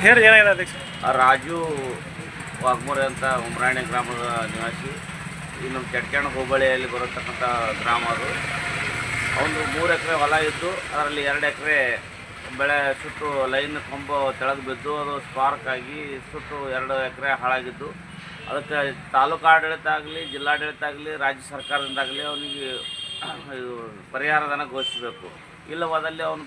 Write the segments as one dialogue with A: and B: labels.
A: ಹೇಳಿ ಏನಾಗಿದೆ ಅಧ್ಯಕ್ಷ?
B: ರಾಜು ವಾಘಮೂರೆ ಅಂತ ಉಮ್ರಾಣಿ ಗ್ರಾಮದ ನಿವಾಸಿ. ಈ ನಮ್ಮ ಚಟ್ಕ್ಯಾಣ ಹೋಬಳಿಯಲ್ಲಿ ಬರತಕ್ಕಂಥ ಗ್ರಾಮ ಅದು. ಅವನು 3 ಎಕರೆ ಹೊಲ ಇದ್ದು ಅದರಲ್ಲಿ 2 ಎಕರೆ ಬೆಳೆ ಸುಟ್ಟು ಲೈನ್ ಕೊಂಬ ತೆಳೆದು ಬಿದ್ದು ಅದು ಸ್ಪಾರ್ಕ್ ಆಗಿ ಸುಟ್ಟು 2 ಎಕರೆ ಹಾಳಾಗಿದ್ದು. ಅದಕ್ಕೆ ತಾಲೂಕು ಆಡಳಿತ ಆಗಲಿ, ಜಿಲ್ಲಾಡಳಿತ ಆಗಲಿ, ರಾಜ್ಯ ಸರ್ಕಾರದಿಂದಾಗಲಿ ಅವನಿಗೆ ಪರಿಹಾರಧನ ಘೋಷಿಸಬೇಕು. ಇಲ್ಲವಾದಲ್ಲಿ ಅವನು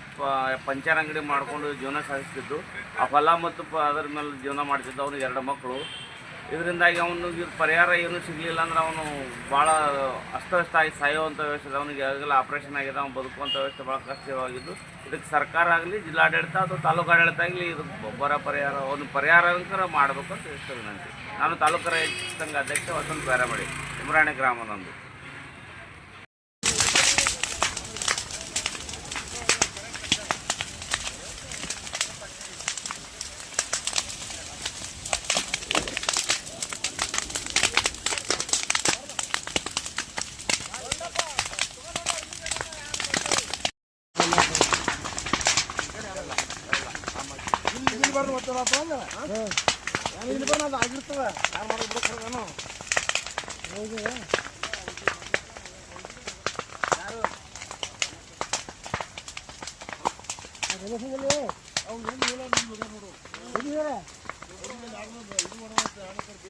B: ಪಂಚರ್ ಅಂಗಡಿ ಮಾಡಿಕೊಂಡು ಜೀವನ ಸಾಗಿಸ್ತಿದ್ದು. ಆ ಹೊಲ ಮತ್ತು ಅದರ ಮೇಲೆ ಜೀವನ ಮಾಡ್ತಿದ್ದು. ಅವನಿಗೆ 2 ಮಕ್ಕಳು. ಇದರಿಂದಾಗಿ ಅವನಿಗೆ ಪರಿಹಾರ ಏನೂ ಸಿಗಲಿಲ್ಲ ಅಂದ್ರೆ ಅವನು ಭಾಳ ಅಸ್ತವ್ಯಸ್ತ ಆಗಿ ಸಾಯುವಂಥ ವ್ಯವಸ್ಥೆ. ಅವನಿಗೆ ಆಗೆಲ್ಲ ಆಪ್ರೇಷನ್ ಆಗಿದೆ. ಅವನು ಬದುಕುವಂಥ ವ್ಯವಸ್ಥೆ ಭಾಳ ಕಷ್ಟವಾಗಿದ್ದು. ಇದಕ್ಕೆ ಸರ್ಕಾರ ಆಗಲಿ, ಜಿಲ್ಲಾಡಳಿತ ಅಥವಾ ತಾಲೂಕು ಆಡಳಿತ ಆಗಲಿ ಇದು ಬರ ಪರಿಹಾರ ಒಂದು ಪರಿಹಾರ ಮಾಡಬೇಕು ಅಂತ ಹೇಳ್ತಾರೆ ವಿನಂತಿ. ನಾನು ತಾಲೂಕು ರೈತ ಸಂಘ ಅಧ್ಯಕ್ಷ ವಸಂತ ಬೇರಮಡಿ, ಉಮ್ರಾಣಿ ಗ್ರಾಮ ನಂದು.
C: ಆಗಿರ್ತವ